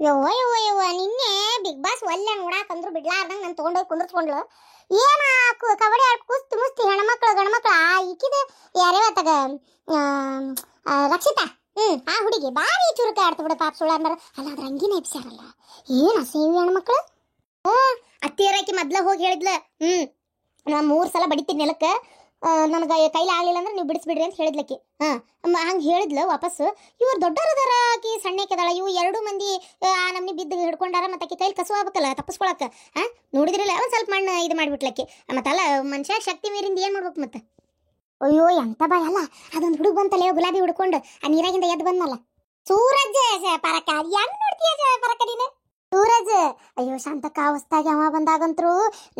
ಯವ್ವ ಯವ್ವ ಯವ್ವ ನಿನ್ನೆ ಬಿಗ್ ಬಾಸ್ ಒಲ್ಲೆ ನೋಡಾಕಂದ್ರು ಬಿಡ್ಲಾರ್ದಂಗ ನಾನು ತಗೊಂಡೋಗಿ ಕುಂದ್ರಸ್ಕೊಂಡ್ಲು. ಏನ ಕಬಡ್ಡಿ ಆಡ್ ಕುಸ್ತಿ ಮುಸ್ತಿ ಹೆಣ್ಮಕ್ಳು ಗಂಡ್ಮಕ್ಳು ಈಕಿದ ಯಾರ್ಯಾವತ್ತಾಗ ರಕ್ಷಿತಾ ಆ ಹುಡುಗಿ ಬಾರಿ ಚುರುಕ ಆಡ್ತು ಬಿಡ ಪಾಪ ಸುಳ್ಳ ಅಂದ್ರ ಅಲ್ಲ ಅದ್ರ ಅಂಗಿನ ಎಬ್ಸ್ಯಾರಲ್ಲ ಏನ ಸೇವಿ ಹೆಣ್ಮಕ್ಳು. ಅತ್ತಿಯರಾಕಿ ಮೊದ್ಲ ಹೋಗಿ ಹೇಳಿದ್ಲ ನಾ 3 ಸಲ ಬಡಿತೀನಿ ನೆಲಕ್ಕ, ನನಗೆ ಕೈಲಿ ಆಗ್ಲಿಲ್ಲ ಅಂದ್ರೆ ನೀವು ಬಿಡಿಸ್ಬಿಡ್ರಿ ಅಂತ ಹೇಳಿದ್ಲಕ್ಕಿ. ಹಂಗೆ ಹೇಳಿದ್ಲು ವಾಪಸ್. ಇವ್ರು ದೊಡ್ಡವರದಾರ, ಆಕಿ ಸಣ್ಣಕ್ಕೆದಾಳ. ಇವು 2 ಮಂದಿ ನಮ್ನಿ ಬಿದ್ದು ಹಿಡ್ಕೊಂಡಾರ, ಮತ್ತೆ ಆಕಿ ಕೈಲಿ ಕಸು ಆಗ್ಬೇಕಲ್ಲ ತಪ್ಪಿಸ್ಕೊಳಕ. ನೋಡಿದ್ರಲ್ಲ ಒಂದು ಸ್ವಲ್ಪ ಮಣ್ಣು ಇದು ಮಾಡಿಬಿಟ್ಲಕ್ಕಿ. ಮತ್ತಲ್ಲ ಮನುಷ್ಯ ಶಕ್ತಿ ಮೀರಿಂದ ಏನು ಮಾಡ್ಬೇಕು ಮತ್ತೆ. ಅಯ್ಯೋ ಎಂತ ಬಾಯ್ ಅಲ್ಲ, ಅದೊಂದು ಹುಡುಗ ಬಂತಲ್ಲ ಗುಲಾಬಿ ಹುಡ್ಕೊಂಡು ಆ ನೀರಾಗಿಂದ ಎದ್ದು ಬಂದಲ್ಲ ಸೂರಜ್ ಪರಕ. ಹೆಂಗ್ ನೋಡ್ತೀಯ ಪರಕ ನೀನು ಸೂರಜ್? ಅಯ್ಯೋ ಶಾಂತಕ್ಕ ಹೊಸ್ತಾಗಿ ಅವ ಬಂದಾಗಂತ್ರು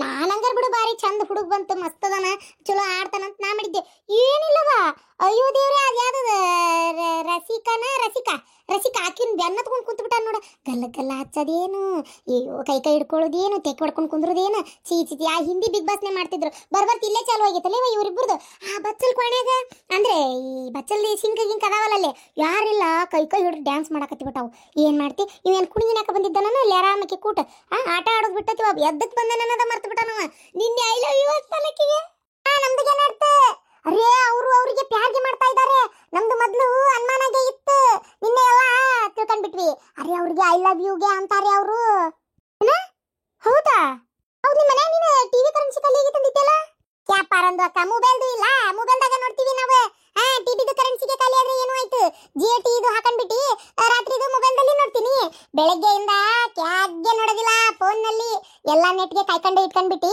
ನಾನಂಗಾರ ಬಿಡು ಬಾರಿ ಚಂದ ಹುಡುಗ ಬಂತು, ಮಸ್ತ್ ಅದಾನ, ಚಲೋ ಆಡ್ತಾನಂತ ನಾ ಮಾಡಿದ್ದೆ. ಏನಿಲ್ಲವಾ ಅಯ್ಯೋ ದೇವ್ರೆ, ಅದ್ಯಾವ್ದ ರಸಿಕಾ ಆಕಿನ ಬೆನ್ನ ತಗೊಂಡು ಕುಂತು ಬಿಟ್ಟ ನೋಡ. ಗಲ್ಲ ಹಚ್ಚದೇನು, ಅಯ್ಯೋ ಕೈ ಹಿಡ್ಕೊಳ್ಳೋದೇನು, ತೆಕ್ ಹೊಡ್ಕೊಂಡು ಕುಂದ್ರದೇನು, ಚೀಚಿ ಆ ಹಿಂದಿ ಬಿಗ್ ಬಾಸ್ನೇ ಮಾಡ್ತಿದ್ರು. ಬರ್ಬರ್ತಿ ಇಲ್ಲೇ ಚಾಲು ಆಗೈತಲ್ಲ ಇವ್ರಿಬ್ರದ್ದು. ಆ ಬಚ್ಚಲ್ ಕೊನೆಗ ಅಂದ್ರೆ ಈ ಬಚ್ಚಲ್ ಸಿಂಕ ಗಿಂಕ್ ಅದಾವಲ್ಲೇ ಯಾರಿಲ್ಲ, ಕೈ ಹಿಡಿದು ಡ್ಯಾನ್ಸ್ ಮಾಡಕತ್ತಿ ಬಿಟ್ಟಾವು. ಏನ್ ಮಾಡ್ತಿ ಇವೇನು ಕುಣಿಗಿನಾಕ ಬಂದಿದ್ದಾನ ಇಲ್ಲಿ ಆರಾಮಕ್ಕೆ ಕೂಟ ಆಟ ಆಡೋದು ಬಿಟ್ಟತಿ. ಎದ್ದಕ್ ಬಂದನದ ಮರ್ತು ಬಿಟ್ಟ ನಾವ. ನಿನ್ನೆ ಐ ಲವ್ ಯು ಅಂತಲಕ್ಕಿಗೆ ನಮ್ದು ಏನಾಡ್ತ. ಅರೇ ಅವ್ರಿಗೆ ಪ್ಯಾರ್ಗೆ ಮಾಡ್ತಾ ಇದ್ದಾರೆ. ನಮ್ದು ಮೊದ್ಲು ಅನುಮಾನಾಗೆ ಇತ್ತು, ನಿನ್ನೆ ಎಲ್ಲ ತಿಳ್ಕೊಂಡ್ಬಿಟ್ವಿ. ಅರೇ ಅವ್ರಿಗೆ ಐ ಲವ್ ಯುಗೆ ಅಂತಾರೆ ಅವರು. ಹೌದಾ? ಹೌದು, ನಿಮ್ಮ ಮನೆ ನೀನು ಟಿವಿ ಕರೆನ್ಸಿ ಕಲಿಗೆ ತಂದಿದ್ದಲ್ಲ ಕ್ಯಾಪಾರ ಅಂದು ಅಕ್ಕ. ಮೊಬೈಲ್ದು ಇಲ್ಲ, ಮೊಬೈಲ್ದಾಗ ನೋಡ್ತೀವಿ ನಾವು. ಟಿವಿದು ಕರೆನ್ಸಿಗೆ ಖಾಲಿ ಆದ್ರೆ ಏನು ಆಯ್ತು, ಜಿಯೋ ಟಿ ಇದು ಹಾಕೊಂಡ್ಬಿಟ್ಟು ರಾತ್ರಿದು ಮೊಬೈಲ್ದಲ್ಲಿ ನೋಡ್ತೀನಿ. ಬೆಳಗ್ಗೆಯಿಂದ ಕ್ಯಾಗ್ಗೆ ನೋಡೋದಿಲ್ಲ, ಫೋನ್ನಲ್ಲಿ ಎಲ್ಲ ನೆಟ್ಗೆ ಕಾಯ್ಕೊಂಡು ಇಟ್ಕೊಂಡ್ಬಿಟ್ಟು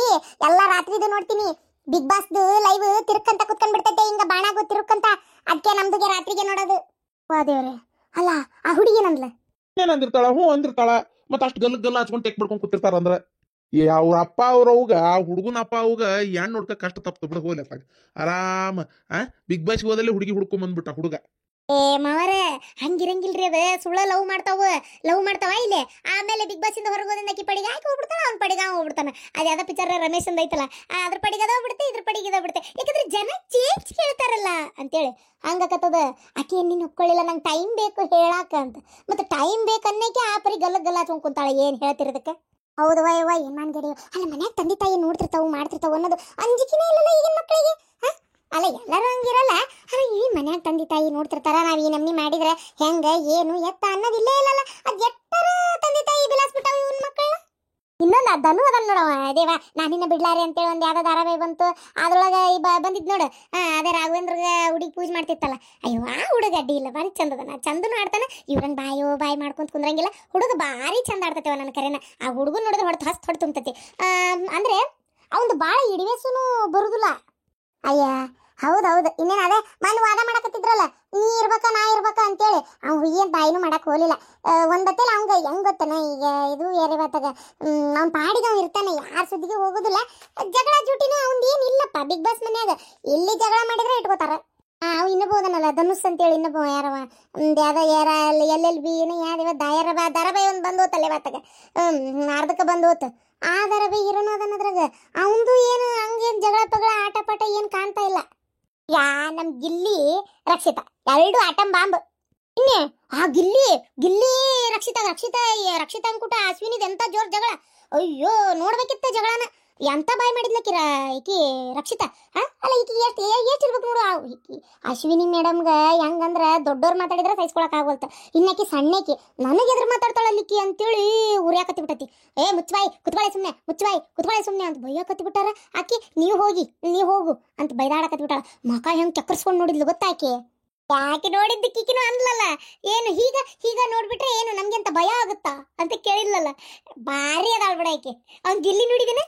ಎಲ್ಲ ರಾತ್ರಿದು ನೋಡ್ತೀನಿ. ಬಿಗ್ ಬಾಸ್ದು ಲೈವ್ ತಿರುಕ್ಕಂತ ಕುತ್ಕೊಂಡ್ಬಿಡ್ತೈತೆ, ಹಿಂಗ ಬಾಣಾಗು ತಿರುಕ್ಕಂತ. ಅದಕ್ಕೆ ನಮ್ದುಗೆ ರಾತ್ರಿಗೆ ನೋಡೋದು. ದೇವ್ರೆ, ಅಲ್ಲ ಆ ಹುಡುಗಿ ನಂದ್ಲ ಏನಂದಿರ್ತಾಳ? ಹ್ಞೂ ಅಂದಿರ್ತಾಳ. ಮತ್ತೆ ಅಷ್ಟು ಗಲ್ಲ ಹಚ್ಕೊಂಡು ಟೆಕ್ ಬಿಡ್ಕೊಂಡು ಕೂತಿರ್ತಾರ ಅಂದ್ರೆ ಅವ್ರ ಅಪ್ಪ ಅವ್ರವ್ಗ ಹುಡುಗನ ಅಪ್ಪ ಅವ್ಗ ಹೆಣ್ಣು ನೋಡ್ಕ ಕಷ್ಟ ತಪ್ಪ ಬಿಡ ಹೋಗ್ಲಿ ಆರಾಮ. ಬಿಗ್ ಬಾಸ್ ಹೋದಲ್ಲಿ ಹುಡುಗಿ ಹುಡ್ಕೊಂಡ್ ಬಂದ್ಬಿಟ್ಟ ಹುಡುಗ. ಮಾವರ ಹಂಗಿರಂಗಿಲ್ರಿ, ಅದ ಸುಳ್ಳ ಲವ್ ಮಾಡ್ತಾವ ಇಲ್ಲೇ. ಆಮೇಲೆ ಬಿಗ್ ಬಾಸ್ ಇಂದ ಹೊರಗೋದಿಂದ ಆಕಿ ಪಡಿಗೆ ಹಾಕಿ ಹೋಗ್ಬಿಡ್ತಾಳ, ಅವ್ನ ಪಡಿಗೆ ಹೋಗ್ಬಿಡ್ತಾನ. ಅದ್ಯಾವ್ದ ಪಿಕ್ಚರ್ ರಮೇಶ್ ಅಂದ ಐತಲ್ಲ, ಅದ್ರ ಪಡಿಗೆ ಅದ ಬಿಡುತ್ತೆ, ಇದ್ರ ಪಡಿಗೆ ಇದ ಬಿಡುತ್ತೆ. ಯಾಕಂದ್ರೆ ಜನ ಚೇಂಜ್ ಕೇಳ್ತಾರಲ್ಲ ಅಂತೇಳಿ ಹಂಗಕತ್ತದ. ಆಕಿ ನೀನು ಒಪ್ಕೊಳ್ಳಿಲ್ಲ, ನಂಗೆ ಟೈಮ್ ಬೇಕು ಹೇಳಾಕ ಅಂತ. ಮತ್ತೆ ಟೈಮ್ ಬೇಕನ್ನಕ್ಕೆ ಆ ಪರಿ ಗಲ್ಲ ಹಚ್ಕೊಂಡ್ ಕುಂತಾಳ. ಏನ್ ಹೇಳ್ತಿರೋದಕ್ಕೆ? ಹೌದವ ಯವ್ವ, ಏನ್ ಮಾನ್ಗಡಿ. ಅಲ್ಲ ಮನ್ಯಾಗ ತಂದೆ ತಾಯಿ ನೋಡ್ತಿರ್ತಾವು ಮಾಡ್ತಿರ್ತಾವ ಅನ್ನೋದು ಅಂಜಿಕೆನೇ ಇಲ್ಲಲ್ಲ ಈಗಿನ ಮಕ್ಕಳಿಗೆ. ಅಲ್ಲ ಎಲ್ಲರೂ ಹಂಗಿರಲ್ಲ, ಅಲ್ಲ ಈ ಮನ್ಯಾಗ ತಂದೆ ತಾಯಿ ನೋಡ್ತಿರ್ತಾರ. ನಾವ್ ಈ ನಮ್ನಿ ಮಾಡಿದ್ರೆ ಹೆಂಗ ಏನು ಎತ್ತ ಅನ್ನೋದಿಲ್ಲೇ ಇಲ್ಲಲ್ಲ. ಅದ್ ಎಟ್ಟರ ತಂದೆ ತಾಯಿ ಬಿಲಾಸ್ಬಿಟ್ಟಾವ ಇವನ್ ಮಕ್ಕಳ. ಇನ್ನೊಂದು ಅದನ್ನು ಅದನ್ನ ನೋಡವ ದೇವ, ನಾನಿನ್ನ ಬಿಡ್ಲಾರಿ ಅಂತೇಳಿ ಒಂದ್ ಯಾವ್ದೋ ಧಾರಾವಾಹಿ ಬಂತು, ಅದ್ರೊಳಗ ಬಂದಿದ್ ನೋಡು. ಅದೇ ರಾಘವೇಂದ್ರಗ ಹುಡುಗಿ ಪೂಜೆ ಮಾಡ್ತಿತ್ತಲ್ಲ. ಅಯ್ಯೋ ಆ ಹುಡುಗ ಅಡ್ಡಿ ಇಲ್ಲ, ಬಾರಿ ಚಂದದನ, ಚಂದನು ಆಡ್ತಾನ. ಇವ್ರಂಗ್ ಬಾಯಿ ಮಾಡ್ಕೊಂತ ಕುಂದ್ರಂಗಿಲ್ಲ. ಹುಡುಗ ಬಾರಿ ಚಂದ ಆಡ್ತೈತವ ನನ್ನ ಕರೆನ. ಆ ಹುಡುಗನ್ ನೋಡಿದ್ರೆ ಹೊಡೆ ತುಂಬತೈತಿ. ಅಂದ್ರೆ ಅವಂದು ಬಾಳ ಇಡಿವೇಸುನು ಬರುದಿಲ್ಲ. ಅಯ್ಯ ಹೌದೌದು, ಇನ್ನೇನು ಅದೇ ಮನ್ ವಾದ ಮಾಡಕತ್ತಿದ್ರಲ್ಲ, ನೀ ಇರ್ಬೇಕ ನಾ ಇರ್ಬೇಕ ಅಂತೇಳಿ. ಅವ್ನು ಏನ್ ಬಾಯಿನೂ ಮಾಡಕ್ ಹೋಗ್ಲಿಲ್ಲ. ಒಂದತ್ತೇಳಿ ಅವಂಗ ಹೆಂಗ್ ಗೊತ್ತನ, ಈಗ ಇದು ಬೇರೆ ಬಾತಾಗ ಅವ್ನ ಪಾಡಿಗೆ ಅವ್ನು ಇರ್ತಾನೆ, ಯಾರ ಸುದ್ದಿಗೆ ಹೋಗೋದಿಲ್ಲ. ಜಗಳ ಜೂಟಿನೂ ಅವ್ನ್ ಏನ್ ಇಲ್ಲಪ್ಪ ಬಿಗ್ ಬಾಸ್ ಮನ್ಯಾಗ. ಎಲ್ಲಿ ಜಗಳ ಮಾಡಿದ್ರೆ ಇಟ್ಕೋತಾರ. ಅವ್ ಇನ್ನಬೋದನಲ್ಲ ಧನುಷ್ ಅಂತೇಳಿ ಇನ್ನೊಬ್ಬ ಯಾರವ ಯಾರ LLB ಯಾವ್ದವ ಧಾರಾವಾಹಿ ಒಂದು ಬಂದು ಹೋತಲ್ಲೇ ಬಾತಾಗ ಅರ್ಧಕ್ಕೆ ಬಂದು ಹೋತು. ಆ ಧಾರಾವಾಹಿ ಹೀರೋನು ಅದನ್ನದ್ರಾಗ. ಅವಂದು ಏನು ಹಂಗೇನ್ ಜಗಳ ಪಗಳ ಆಟ ಪಾಠ ಏನ್ ಕಾಣ್ತಾ ಇಲ್ಲ. ನಮ್ ಗಿಲ್ಲಿ ರಕ್ಷಿತಾ 2 ಆಟಂ ಬಾಂಬ್. ಇನ್ನೆ ಆ ಗಿಲ್ಲಿ ರಕ್ಷಿತಾ ಅಂದ್ಕೂಟ ಅಶ್ವಿನಿದ್ ಎಂತ ಜೋರ್ ಜಗಳ. ಅಯ್ಯೋ ನೋಡ್ಬೇಕಿತ್ತ ಜಗಳನ. ಎಂತ ಬಾಯ್ ಮಾಡಿದ್ಲಕ್ಕಿರ ಈಕಿ ರಕ್ಷಿತಾ. ಅಲ್ಲ ಈಕಿ ಎಷ್ಟು ಇರ್ಬೇಕು ನೋಡು. ಅಶ್ವಿನಿ ಮೇಡಮ್ಗ ಹೆಂಗಂದ್ರ ದೊಡ್ಡವ್ರು ಮಾತಾಡಿದ್ರೆ ಸಹಿಸ್ಕೊಳಕ್ ಆಗೋಲ್ತ. ಇನ್ನಾಕಿ ಸಣ್ಣಕಿ ನನಗೆ ಎದುರು ಮಾತಾಡ್ತಾಳಲ್ಲಿಕ್ಕಿ ಅಂತೇಳಿ ಉರಿಯಾಕತ್ತಿ ಬಿಟ್ಟತಿ. ಮುಚ್ಚಬಾಯಿ ಕುತ್ಕೊಳ್ಳಿ ಸುಮ್ನೆ ಅಂತ ಬೈಯಾಕತ್ತಿ ಬಿಟ್ಟಾರ. ಆಕಿ ನೀವು ಹೋಗು ಅಂತ ಬೈದಾಡಕತ್ತಿ ಬಿಟ್ಟಾಳ. ಮಕ ಹೆಂಗ್ ಚಕ್ಕರ್ಸ್ಕೊಂಡ್ ನೋಡಿದ್ಲು ಗೊತ್ತಾಕಿ. ಯಾಕೆ ನೋಡಿದ್ದಕ್ಕಿಕಿನೂ ಅನ್ಲಲ್ಲ, ಏನು ಹೀಗ ನೋಡ್ಬಿಟ್ರೆ ಏನು ನಮ್ಗೆಂತ ಭಯ ಆಗುತ್ತಾ ಅಂತ ಕೇಳಿದ್ಲಲ್ಲ. ಭಾರಿ ಅದಾಳ್ ಬಿಡ ಆಕೆ. ಅವ್ನ್ ಗಿಲ್ಲಿ ನೋಡಿದೇನೆ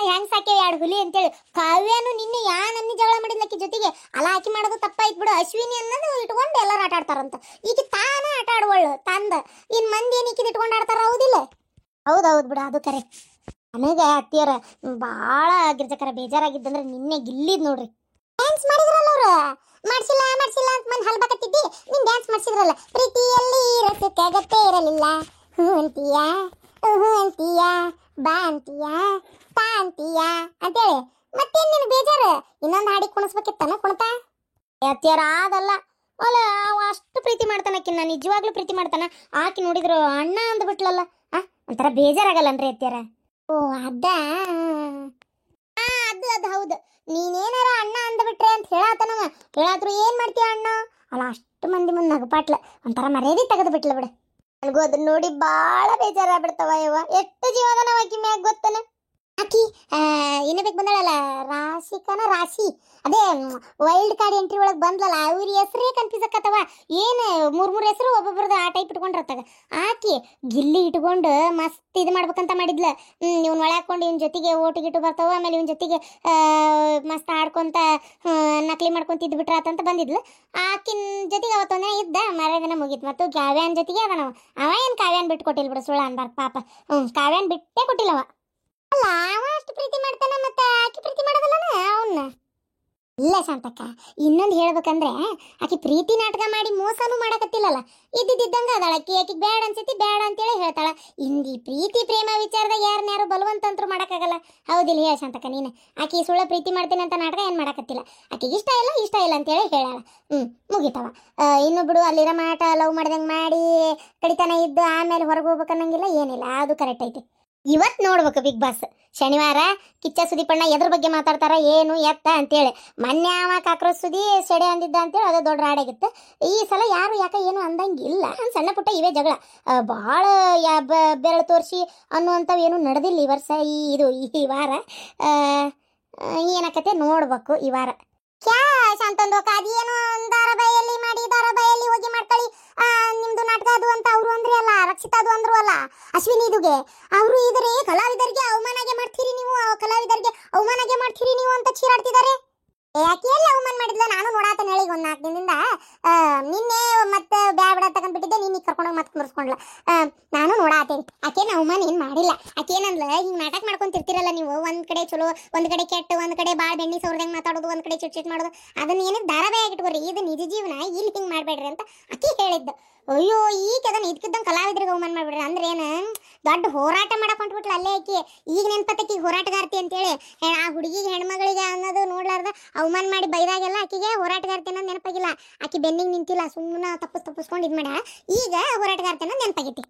ಹೆಂಗ್ ಸಾಕೆ 2 ಹುಲಿ ಅಂತೇಳಿ. ಕಾವ್ಯನು ನಿನ್ನೆ ನನ್ನಿ ಜಗಳ ಮಾಡಿದ್ಲಕ್ಕಿ ಜೊತೆಗೆ. ಅಲ್ಲ ಆಕಿ ಮಾಡೋದು ತಪ್ಪಾಯ್ತು ಬಿಡು. ಅಶ್ವಿನಿ ಅನ್ನೋದು ಇಟ್ಕೊಂಡು ಎಲ್ಲರೂ ಆಟ ಆಡ್ತಾರಂತ. ಈಗ ತಾನ ಆಟ ಆಡುವಳು ತಂದ. ಇನ್ ಮಂದಿ ಏನ್ ಈಕಿದ್ ಇಟ್ಕೊಂಡು ಆಡ್ತಾರ, ಹೌದಿಲ್ಲ? ಹೌದೌದು ಬಿಡ, ಅದು ಕರೆ. ನನಗೆ ಅತ್ತಿಯರ ಭಾಳ ಗಿರ್ಜಕರ ಬೇಜಾರಾಗಿದ್ದಂದ್ರೆ ನಿನ್ನೆ ಗಿಲ್ಲಿದ್ ನೋಡ್ರಿ. ಡ್ಯಾನ್ಸ್ ಮಾಡಿದ್ರಲ್ಲ ಅವ್ರು. ಮಾಡ್ಸಿಲ್ಲ ಅಂತ ಮನ್ ಹಲ್ಬಕತ್ತಿದ್ದಿ. ನೀನ್ ಡ್ಯಾನ್ಸ್ ಮಾಡ್ಸಿದ್ರಲ್ಲ, ಪ್ರೀತಿಯಲ್ಲಿ ರಸಕ್ಕೆ ಅಗತ್ಯ ಇರಲಿಲ್ಲ, ಹೂ ಅಂತೀಯಾ ಬಾ ಅಂತೀಯಾ ತಾ ಅಂತೀಯಾ ಅಂತೇಳಿ. ಮತ್ತೇನ್ ನಿನ್ ಬೇಜಾರು? ಇನ್ನೊಂದು ಹಾಡಿ ಕುಣಿಸ್ಬೇಕಿತ್ತಾನ ಕುಣಿತ? ಅತ್ತಿಯರ ಅದಲ್ಲ, ಅಲ್ಲ ಅವ ಅಷ್ಟು ಪ್ರೀತಿ ಮಾಡ್ತಾನಕ್ಕಿನ್ನ ನಿಜವಾಗ್ಲೂ ಪ್ರೀತಿ ಮಾಡ್ತಾನ. ಆಕಿ ನೋಡಿದ್ರು ಅಣ್ಣ ಅಂದ್ಬಿಟ್ಲಲ್ಲ, ಒಂಥರ ಬೇಜಾರಾಗಲ್ಲನ್ರಿ ಅತ್ಯಾರ? ಓ ಅದ ಅದು ಹೌದು. ನೀನೇನಾರ ಅಣ್ಣ ಅಂದ್ಬಿಟ್ರೆ ಅಂತ ಹೇಳಾತನವ. ಹೇಳಾದ್ರು ಏನ್ ಮಾಡ್ತೀಯ ಅಣ್ಣ? ಅಲ್ಲ ಅಷ್ಟು ಮಂದಿ ಮುಂದೆ ನಗಪಾಟ್ಲ ಒಂಥರ ಮರ್ಯಾದೆ ತೆಗೆದು ಬಿಟ್ಲ ಬಿಡ. ನನಗೂ ಅದನ್ನ ನೋಡಿ ಬಾಳ ಬೇಜಾರಾಗ್ಬಿಡ್ತಾವ. ಯವ್ವ ಎಷ್ಟು ಜೀವನ ಆಕಿ ಮ್ಯಾಗ ಗೊತ್ತನ. ಆಕಿ ಇನ್ನ ಬೇಕು ಬಂದಾಳಲ್ಲ, ರಾಶಿ ಅದೇ ವೈಲ್ಡ್ ಕಾರ್ಡ್ ಎಂಟ್ರಿ ಒಳಗೆ ಬಂದ್ಲಲ್ಲ, ಅವ್ರ ಹೆಸರೇ ಕನ್ಫ್ಯೂಸ್ ಆಕತ್ತವ. ಏನು ಮೂರ್ ಹೆಸರು ಒಬ್ಬೊಬ್ರದ್ದು ಆ ಟೈಪ್ ಇಟ್ಕೊಂಡ್ರತ್ತಾಗ. ಆಕಿ ಗಿಲ್ಲಿ ಇಟ್ಕೊಂಡು ಮಸ್ತ್ ಇದು ಮಾಡ್ಬೇಕಂತ ಮಾಡಿದ್ಲ. ಇವ್ನ ಒಳಾಕೊಂಡು ಇವನ್ ಜೊತೆಗೆ ಓಟಿಗಿಟ್ಟು ಬರ್ತಾವ, ಆಮೇಲೆ ಇವನ್ ಜೊತೆಗೆ ಮಸ್ತ್ ಆಡ್ಕೊಂತ ನಕಲಿ ಮಾಡ್ಕೊಂತ ಇದ್ಬಿಟ್ರಾತಂತ ಬಂದಿದ್ಲು. ಆಕಿನ ಜೊತೆಗೆ ಅವತ್ತೊಂದೇ ಇದ್ದ, ಮರ್ಯಾದನ ಮುಗೀತು. ಮತ್ತು ಕಾವ್ಯಾನ್ ಜೊತೆಗೆ ಅದನವ. ಅವ ಏನ್ ಕಾವ್ಯಾನ್ ಬಿಟ್ಟು ಕೊಟ್ಟಿಲ್ ಬಿಡು, ಸುಳ್ಳ ಅನ್ಬಾರ್ದು ಪಾಪ. ಕಾವ್ಯಾನ್ ಬಿಟ್ಟೇ ಕೊಟ್ಟಿಲ್ಲವ. ಅಲ್ಲ ಅವ ಅಷ್ಟು ಪ್ರೀತಿ ಮಾಡ್ತಾನ, ಮತ್ತೆ ಆಕಿ ಪ್ರೀತಿ ಮಾಡೋದಲ್ಲನ ಅವನ್ನ? ಇಲ್ಲ ಶಾಂತಕ್ಕ, ಇನ್ನೊಂದು ಹೇಳ್ಬೇಕಂದ್ರೆ ಆಕಿ ಪ್ರೀತಿ ನಾಟಕ ಮಾಡಿ ಮೋಸನೂ ಮಾಡಕತ್ತಿಲ್ಲಲ್ಲ. ಇದ್ದಿದ್ದಂಗ ಅದಾಳ ಆಕಿ. ಆಕಿಗೆ ಬೇಡ ಅನ್ಸತಿ ಬೇಡ ಅಂತೇಳಿ ಹೇಳ್ತಾಳ. ಇಂದಿ ಪ್ರೀತಿ ಪ್ರೇಮ ವಿಚಾರದಾಗ ಯಾರನ್ಯಾರು ಬಲವಂತಂತ್ರು ಮಾಡಕ್ಕಾಗಲ್ಲ. ಹೌದಿಲ್ಲ ಹೇಳ ಶಾಂತಕ್ಕ ನೀನು? ಆಕಿ ಸುಳ್ಳ ಪ್ರೀತಿ ಮಾಡ್ತೇನೆ ಅಂತ ನಾಟಕ ಏನ್ ಮಾಡಕತ್ತಿಲ್ಲ. ಆಕಿಗೆ ಇಷ್ಟ ಇಲ್ಲ ಅಂತೇಳಿ ಹೇಳಾಳ. ಮುಗಿತವ. ಇನ್ನು ಬಿಡು, ಅಲ್ಲಿರೋ ಮಾಟ ಲವ್ ಮಾಡ್ದಂಗೆ ಮಾಡಿ ಕಡಿತನ ಇದ್ದು ಆಮೇಲೆ ಹೊರಗೆ ಹೋಗ್ಬೇಕನ್ನಂಗಿಲ್ಲ, ಏನಿಲ್ಲ. ಅದು ಕರೆಕ್ಟ್ ಐತಿ. ಇವತ್ ನೋಡ್ಬೇಕು ಬಿಗ್ ಬಾಸ್ ಶನಿವಾರ ಕಿಚ್ಚ ಸುದೀಪಣ್ಣ ಎದ್ರ ಬಗ್ಗೆ ಮಾತಾಡ್ತಾರ ಏನು ಎತ್ತ ಅಂತೇಳಿ. ಮೊನ್ನೆ ಅವ ಕಾಕ್ರೋಚ್ ಸುದಿ ಸೆಡೆ ಅಂದಿದ್ದ ಅಂತೇಳಿ ಅದು ದೊಡ್ಡ ರಾಡಾಗಿತ್ತು. ಈ ಸಲ ಯಾರು ಯಾಕೆ ಏನು ಅಂದಂಗಿಲ್ಲ. ಸಣ್ಣ ಪುಟ್ಟ ಇವೇ ಜಗಳ. ಭಾಳ ಬೆರಳು ತೋರಿಸಿ ಅನ್ನುವಂಥವು ಏನು ನಡೆದಿಲ್ಲ ಈ ವರ್ಷ, ಈ ವಾರ. ಏನಕತೆ ನೋಡ್ಬೇಕು ಈ ವಾರ. ಶಾಂತಂದೋಕ ಅದೇನು ಧಾರಾಬಾಯಲ್ಲಿ ಮಾಡಿ ಧಾರಾಬಾಯಲ್ಲಿ ಹೋಗಿ ಮಾಡ್ಕೊಳ್ಳಿ, ನಿಮ್ದು ನಾಟಕ ಅದು ಅಂತ ಅವರು ಅಂದ್ರಿ ಅಲ್ಲ, ರಕ್ಷಿತಾ ಅದು ಅಂದ್ರು ಅಲ್ಲ, ಅಶ್ವಿನಿ ಇದುಗೆ ಅವರು ಇದ್ರೆ ಕಲಾವಿದರಿಗೆ ಅವಮಾನಗೆ ಮಾಡ್ತೀರಿ ನೀವು, ಕಲಾವಿದರಿಗೆ ಅವಮಾನಗೆ ಮಾಡ್ತೀರಿ ನೀವು ಅಂತ ಚೀರಾಡ್ತಿದ್ದಾರೆ. ಯಾಕೆ ಎಲ್ಲ ಅವಮಾನ ಮಾಡಿದ್ಲ? ನಾನು ನೋಡಾತನ ಹೇಳಿ ಒಂದು 4 ದಿನದಿಂದ. ನಿನ್ನೆ ಮತ್ತೆ ಬ್ಯಾಡ ತಗೊಂಡ್ಬಿಟ್ಟಿದ್ದೆ, ನೀನು ಕರ್ಕೊಂಡೋಗಿ ಮತ್ತೆ ಕುಂದರ್ಸ್ಕೊಂಡ್ಲ. ನಾನು ನೋಡಾತೇನೆ. ಆಕೇನು ಅವಮಾನ ಏನು ಮಾಡಿಲ್ಲ. ಆಕೇನಂದ್ಲ, ಹಿಂಗೆ ನಾಟಕ ಮಾಡ್ಕೊಂತಿರ್ತಿರಲ್ಲ ನೀವು, ಒಂದ್ ಕಡೆ ಚಲೋ ಒಂದ್ ಕಡೆ ಕೆಟ್ಟ, ಒಂದ್ ಕಡೆ ಭಾಳ ಬೆಣ್ಣಿ ಸೌರ್ದಂಗೆ ಮಾತಾಡೋದು, ಒಂದ್ ಕಡೆ ಚಿಟ್ ಮಾಡೋದು, ಅದನ್ನ ಏನಕ್ಕೆ ಧಾರಾವಾಹಿ ಇಟ್ಕೋರಿ, ಇದು ನಿಜ ಜೀವನ, ಇಲ್ಲಿ ಹಿಂಗೆ ಮಾಡಬೇಡ್ರಿ ಅಂತ ಆಕಿ ಹೇಳಿದ್ದು. ಅಯ್ಯೋ ಈಗ ಅದನ್ನ ಇದಕ್ಕಿದ್ದಂಗೆ ಕಲಾವಿದರಿಗೆ ಅವಮಾನ ಮಾಡ್ಬಿಡ್ರಿ ಅಂದ್ರೆ ಏನು? ದೊಡ್ಡ ಹೋರಾಟ ಮಾಡಕ್ ಹೊಂಟ್ಬಿಟ್ಲು ಅಲ್ಲೇ ಆಕಿ. ಈಗ ನೆನ್ಪತ್ತಕಿ ಹೋರಾಟಗಾರ್ತಿ ಅಂತೇಳಿ. ಆ ಹುಡುಗಿಗೆ ಹೆಣ್ಮಗಳಿಗೆ ಅನ್ನೋದು ನೋಡ್ಲಾರ್ದ ಅವಮಾನ ಮಾಡಿ ಬೈದಾಗೆಲ್ಲ ಆಕಿಗೆ ಹೋರಾಟಗಾರ್ತಿ ಅನ್ನೋದು ನೆನಪಾಗಿಲ್ಲ. ಆಕಿ ಬೆನ್ನಿಗೆ ನಿಂತಿಲ್ಲ, ಸುಮ್ಮನೆ ತಪ್ಪಿಸ್ಕೊಂಡು ಇದು ಮಾಡ. ಈಗ ಹೋರಾಟಗಾರ್ತಿ ಅನ್ನೋದು ನೆನಪಾಗೈತಿ.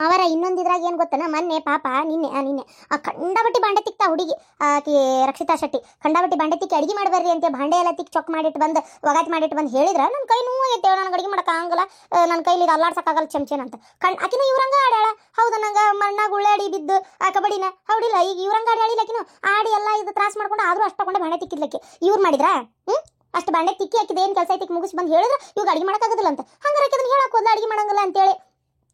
ಅವರ ಇನ್ನೊಂದಿದ್ರಾಗ ಏನು ಗೊತ್ತನ, ಮೊನ್ನೆ ಪಾಪ ನಿನ್ನೆ ಆ ಕಂಡಬಟ್ಟಿ ಬಾಂಡೆ ತಿಕ್ತಾ ಹುಡುಗಿ ಆಕಿ ರಕ್ಷಿತಾ ಶೆಟ್ಟಿ ಕಂಡಬಟ್ಟಿ ಬಾಂಡೆ ತಿಕ್ಕಿ ಅಡಿಗೆ ಮಾಡ್ಬರ್ರಿ ಅಂತ ಬಾಂಡೆ ಎಲ್ಲ ತಿಕ್ಕಿ ಚೊಕ್ ಮಾಡಿಟ್ಟು ಬಂದು ಒಗಾಟ್ ಮಾಡಿಟ್ಟು ಬಂದು ಹೇಳಿದ್ರ, ನನ್ನ ಕೈ ನೋವು ಐತೇವ, ನನಗೆ ಅಡಿಗೆ ಮಾಡಕ್ಕೆ ಆಗಲ್ಲ, ನನ್ನ ಕೈಲಿ ಅಲ್ಲಾಡ್ಸಕ್ಕಾಗಲ್ಲ ಚಮಚೇನ ಅಂತ. ಆಕಿನೂ ಇವ್ರಂಗ ಆಡ್ಯಾಳ. ಹೌದು, ನಂಗೆ ಮಣ್ಣಾಗ ಉಳ್ಳಾಡಿ ಬಿದ್ದು ಆ ಕಬಡಿನ ಹೌದಿಲ್ಲ. ಈಗ ಇವ್ರಂಗ ಆಡಿ ಆಕಿನೂ ಆಡಿ ಎಲ್ಲ ಇದು ತ್ರಾಸ ಮಾಡ್ಕೊಂಡು ಆದ್ರೂ ಅಷ್ಟು ತಗೊಂಡೆ ಬಾಂಡೆ ತಿಕ್ಕಿದ್ಲಕ್ಕೆ. ಇವ್ರು ಮಾಡಿದ್ರ ಅಷ್ಟು ಬಾಂಡೆ ತಿಕ್ಕಿ ಆಕಿದ ಏನು ಕೆಲಸ ಐತಿ ಮುಗಿಸಿ ಬಂದು ಹೇಳಿದ್ರೆ ಇವಾಗ ಅಡಿಗೆ ಮಾಡೋಕ್ಕಾಗೋದಿಲ್ಲ ಅಂತ. ಹಂಗಾರೆ ಆಕಿದನ್ನ ಹೇಳಕ್ ಹೋದ್ಲ ಅಡಿಗೆ ಮಾಡಂಗಿಲ್ಲ ಅಂತೇಳಿ.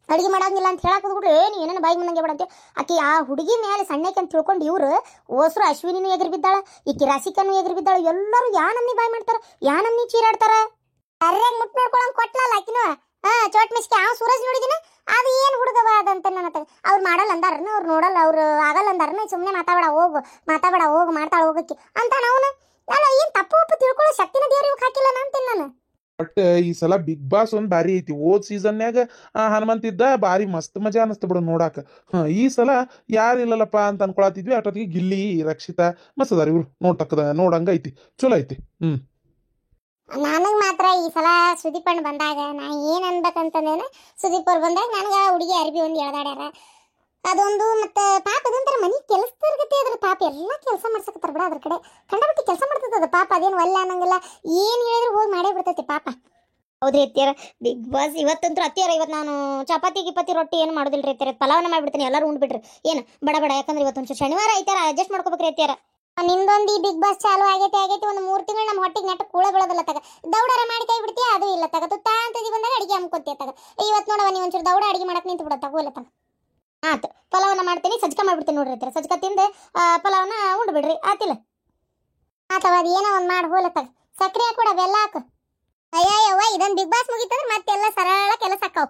ಅಡಿಗೆ ಮಾಡಂಗಿಲ್ಲ ಅಂತ ಹೇಳಕ್ ಹೋದ್ಬಿಟ್ರೆ ಏನೇನು ಬಾಯಿಗೆ ಬಂದಂಗೆ ಬೇಡ ಅಂತ ಆಕಿ ಆ ಹುಡುಗಿ ಮೇಲೆ ಸಣ್ಣಕ್ಕೆ ಅಂತ ತಿಳ್ಕೊಂಡು ಇವ್ರು ಓಸ್ರು ಅಶ್ವಿನಿನೂ ಎದುರು ಬಿದ್ದಾಳ, ಈಕಿ ರಾಶಿಕನೂ ಎದುರು ಬಿದ್ದಾಳ. ಎಲ್ಲರೂ ಯಾ ನಮ್ನಿ ಬಾಯಿ ಮಾಡ್ತಾರ, ಯಾ ನಮ್ನಿ ಚೀರಾಡ್ತಾರ. ಸರಿಯಾಗಿ ಮುಟ್ಟು ನೋಡ್ಕೊಳಂಗ್ ಕೊಟ್ಲಲ್ಲ ಆಕಿನೂ. ಚೋಟ್ ಮಿಸ್ಕೆ ಆ ಸೂರಜ್ ನೋಡಿದಿನ, ಅದು ಏನು ಹುಡುಗವ ಅದಂತ ನನ್ನ ಅವ್ರು ಮಾಡಲ್ಲ ಅಂದಾರನ, ಅವ್ರು ನೋಡಲ್ಲ, ಅವ್ರು ಆಗಲ್ಲ ಅಂದಾರನ, ಸುಮ್ಮನೆ ಮಾತಾಡ ಹೋಗು ಮಾಡ್ತಾಳ ಹೋಗಕ್ಕೆ ಅಂತ ನಾವು. ಅಲ್ಲ ಏನು ತಪ್ಪು ತಿಳ್ಕೊಳ್ಳೋ ಶಕ್ತಿನ ದೇವ್ರು ಇವ್ಕೆ ಹಾಕಿಲ್ಲ ಅಂತೀನಿ ನಾನು. ಬಟ್ ಈ ಸಲ ಬಿಗ್ ಬಾಸ್ ಒಂದ್ ಬಾರಿ ಐತಿ. ಓದ್ ಸೀಸನ್ಯಾಗ ಹನುಮಂತ ಇದ್ದ ಬಾರಿ ಮಸ್ತ್ ಮಜಾ ಅನಸ್ತ ಬಿಡು ನೋಡಾಕ. ಈ ಸಲ ಯಾರಿಲ್ಲಲ್ಲಪ್ಪ ಅಂತ ಅನ್ಕೊಳತಿದ್ವಿ. ಅಷ್ಟೊತ್ತಿಗೆ ಗಿಲ್ಲಿ ರಕ್ಷಿತಾ ಮಸ್ತ್ ಅದಾರ ಇವ್ರು. ನೋಡಂಗ ಐತಿ, ಚಲೋ ಐತಿ. ನನಗೆ ಮಾತ್ರ ಈ ಸಲ ಸುದೀಪ್ ಅಣ್ಣ ಬಂದಾಗ ನಾ ಏನು ಅನ್ಬೇಕಂತಂದೇನೆ, ಸುದೀಪ್ ಅವ್ರು ಬಂದಾಗ ನನಗೆ ಹುಡುಗಿ ಅರ್ಬಿ ಒಂದು ಎಳ್ದಾಡ್ಯಾರ. ಅದೊಂದು ಮತ್ತೆ ಪಾಪ ಅದೊಂಥರ ಮನೆ ಕೆಲಸದ ಗತಿ ಅದ್ರ. ಪಾಪ ಎಲ್ಲ ಕೆಲಸ ಮಾಡ್ಸಕತ್ತಾರ ಬಿಡ, ಅದ್ರ ಕಡೆ ಕಂಡಬಿಟ್ಟು ಕೆಲಸ ಮಾಡ್ತದ ಪಾಪ. ಅದೇನು ಒಲ್ಲ ಅನ್ನಂಗಿಲ್ಲ, ಏನು ಹೇಳಿದ್ರು ಹೋಗಿ ಮಾಡೇ ಬಿಡ್ತೈತಿ ಪಾಪ. ಹೌದ್ರಿ ಅತ್ತಿಯಾರ, ಬಿಗ್ ಬಾಸ್ ಇವತ್ತಂತೂ ಅತ್ತಿಯಾರ ಇವತ್ತು ನಾನು ಚಪಾತಿ ಗಿಪಾತಿ ರೊಟ್ಟಿ ಏನು ಮಾಡೋದಿಲ್ಲ ಅತ್ತಿಯಾರ, ಪಲಾವನ್ನ ಮಾಡ್ಬಿಡ್ತೀನಿ, ಎಲ್ಲರೂ ಉಂಡ್ಬಿಟ್ರಿ ಏನು ಬಡ. ಯಾಕಂದ್ರೆ ಇವತ್ತೊಂದು ಶನಿವಾರ ಐತಾರ, ಅಡ್ಜಸ್ಟ್ ಮಾಡ್ಕೋಬೇಕ್ರಿ ಅತ್ತಿಯಾರ. ನಿಂದೊಂದು ಈ ಬಿಗ್ ಬಾಸ್ ಚಾಲು ಆಗೈತೆ ಒಂದು 3 ತಿಂಗಳು ನಮ್ಮ ಹೊಟ್ಟಿಗೆ ನೆಟ್ಟ ಕೂಳ ಬೀಳೋದಿಲ್ಲ ತಗ. ದೌಡಾರ ಮಾಡಿ ಕೈ ಬಿಡ್ತೀಯ, ಅದು ಇಲ್ಲ ತಗ. ತುತ್ತಾ ಅಂತದಿ ಬಂದಾಗ ಅಡಿಗೆ ಅಮ್ಕೊತೀಯ ತಗ. ಇವತ್ತು ನೋಡವ ನೀವು ಒಂಚೂರು ದೌಡ ಅಡಿಗೆ ಮಾಡಕ್ಕೆ ನಿಂತು ಬಿಡತ್ತ ಹೋಗ್ಲ ತಗ. ಆತು, ಪಲಾವನ್ನ ಮಾಡ್ತೀನಿ, ಸಜ್ಕ ಮಾಡ್ಬಿಡ್ತೀನಿ ನೋಡ್ರಿ ಅತ್ತಿಯಾರ. ಸಜ್ಕ ತಿಂದು ಪಲಾವನ್ನ ಉಂಡು ಬಿಡ್ರಿ, ಆತಿಲ್ಲ ಆತವ. ಅದು ಏನೋ ಒಂದು ಮಾಡಿ ಹೋಗ್ಲ ತಗ. ಸಕ್ರೆ ಕೂಡ ಬೆಲ್ಲ ಹಾಕು. ಅಯ್ಯವ್ವ, ಇದೊಂದು ಬಿಗ್ ಬಾಸ್ ಮುಗಿತಂದ್ರೆ ಮತ್ತೆಲ್ಲ ಸರಳ ಕೆಲಸ ಆಕ್ಕವು.